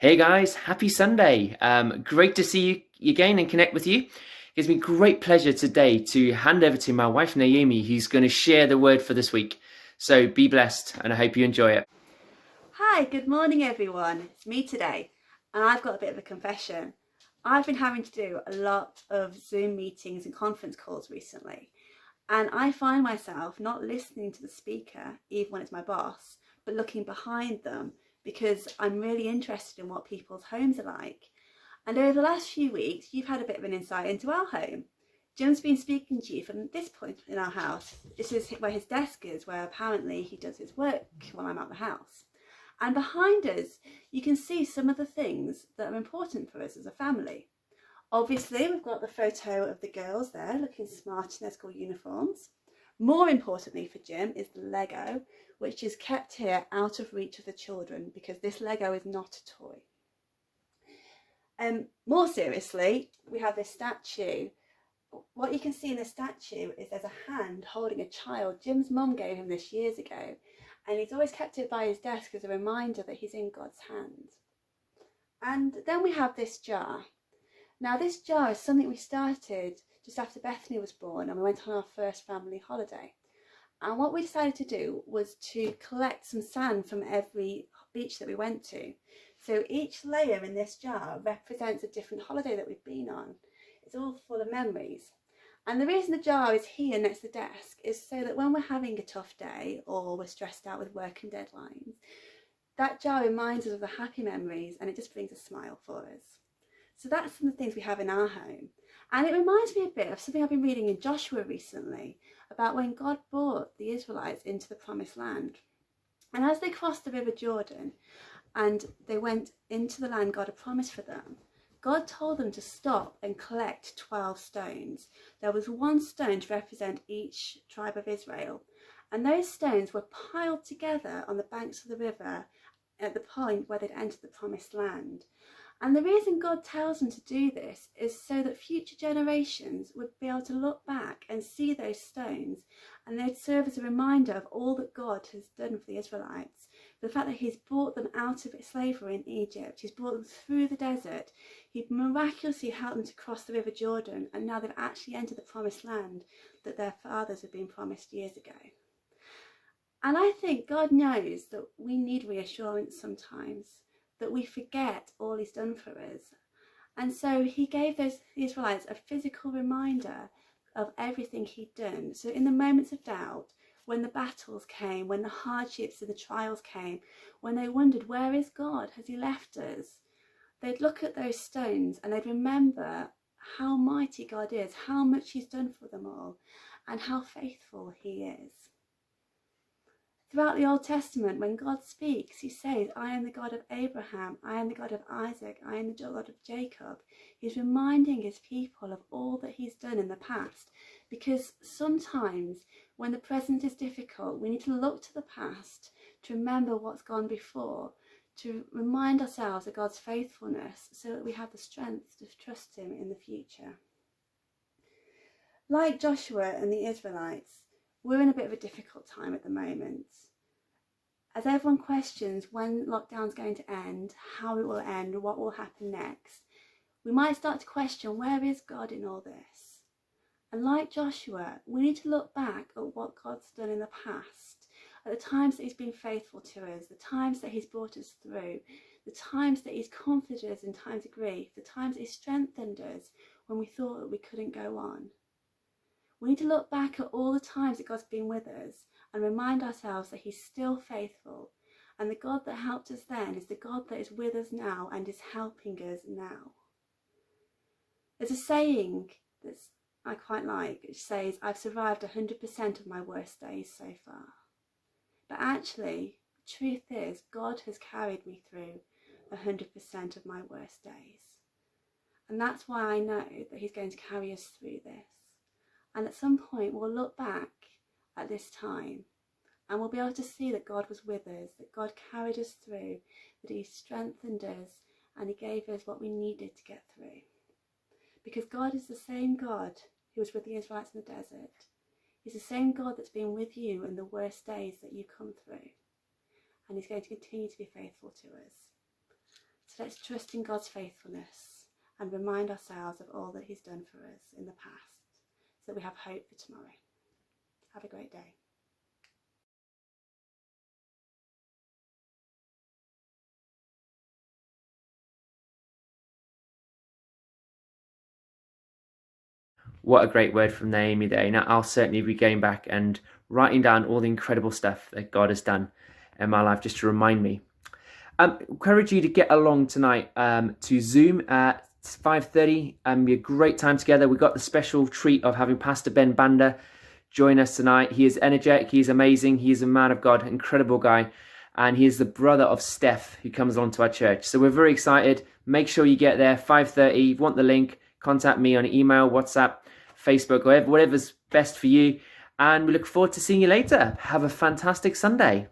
Hey guys, happy Sunday. Great to see you again and connect with you. It gives me great pleasure today to hand over to my wife Naomi, who's going to share the word for this week. So be blessed and I hope you enjoy it. Hi, good morning everyone. It's me today, and I've got a bit of a confession. I've been having to do a lot of Zoom meetings and conference calls recently, and I find myself not listening to the speaker, even when it's my boss, but looking behind them because I'm really interested in what people's homes are like. And over the last few weeks, you've had a bit of an insight into our home. Jim's been speaking to you from this point in our house. This is where his desk is, where apparently he does his work while I'm out the house. And behind us, you can see some of the things that are important for us as a family. Obviously, we've got the photo of the girls there looking smart in their school uniforms. More importantly for Jim is the Lego, which is kept here out of reach of the children because this Lego is not a toy. More seriously, we have this statue. What you can see in the statue is there's a hand holding a child. Jim's mum gave him this years ago, and he's always kept it by his desk as a reminder that he's in God's hands. And then we have this jar. Now, this jar is something we started just after Bethany was born, and we went on our first family holiday. And what we decided to do was to collect some sand from every beach that we went to. So each layer in this jar represents a different holiday that we've been on. It's all full of memories. And the reason the jar is here next to the desk is so that when we're having a tough day or we're stressed out with work and deadlines, that jar reminds us of the happy memories and it just brings a smile for us. So that's some of the things we have in our home. And it reminds me a bit of something I've been reading in Joshua recently about when God brought the Israelites into the promised land. And as they crossed the river Jordan and they went into the land God had promised for them, God told them to stop and collect 12 stones. There was one stone to represent each tribe of Israel. And those stones were piled together on the banks of the river at the point where they'd entered the promised land. And the reason God tells them to do this is so that future generations would be able to look back and see those stones, and they'd serve as a reminder of all that God has done for the Israelites. The fact that he's brought them out of slavery in Egypt, he's brought them through the desert, he miraculously helped them to cross the river Jordan, and now they've actually entered the promised land that their fathers had been promised years ago. And I think God knows that we need reassurance sometimes, that we forget all he's done for us. And so he gave the Israelites a physical reminder of everything he'd done. So in the moments of doubt, when the battles came, when the hardships and the trials came, when they wondered, where is God? Has he left us? They'd look at those stones and they'd remember how mighty God is, how much he's done for them all, and how faithful he is. Throughout the Old Testament, when God speaks, he says, I am the God of Abraham, I am the God of Isaac, I am the God of Jacob. He's reminding his people of all that he's done in the past, because sometimes when the present is difficult, we need to look to the past to remember what's gone before, to remind ourselves of God's faithfulness so that we have the strength to trust him in the future. Like Joshua and the Israelites, we're in a bit of a difficult time at the moment. As everyone questions when lockdown's going to end, how it will end, what will happen next, we might start to question, where is God in all this? And like Joshua, we need to look back at what God's done in the past, at the times that he's been faithful to us, the times that he's brought us through, the times that he's comforted us in times of grief, the times that he's strengthened us when we thought that we couldn't go on. We need to look back at all the times that God's been with us and remind ourselves that he's still faithful. And the God that helped us then is the God that is with us now and is helping us now. There's a saying that I quite like, which says, I've survived 100% of my worst days so far. But actually, the truth is, God has carried me through 100% of my worst days. And that's why I know that he's going to carry us through this. And at some point we'll look back at this time and we'll be able to see that God was with us, that God carried us through, that he strengthened us and he gave us what we needed to get through. Because God is the same God who was with the Israelites in the desert. He's the same God that's been with you in the worst days that you come through. And he's going to continue to be faithful to us. let's trust in God's faithfulness and remind ourselves of all that he's done for us in the past, so that we have hope for tomorrow. Have a great day. What a great word from Naomi there. Now, I'll certainly be going back and writing down all the incredible stuff that God has done in my life, just to remind me. Encourage you to get along tonight to Zoom at 5:30. Be a great time together. We've got the special treat of having Pastor Ben Banda join us tonight. He is energetic. He's amazing. He is a man of God, incredible guy. And he is the brother of Steph, who comes along to our church. So we're very excited. Make sure you get there, 5:30. If you want the link, contact me on email, WhatsApp, Facebook, whatever's best for you. And we look forward to seeing you later. Have a fantastic Sunday.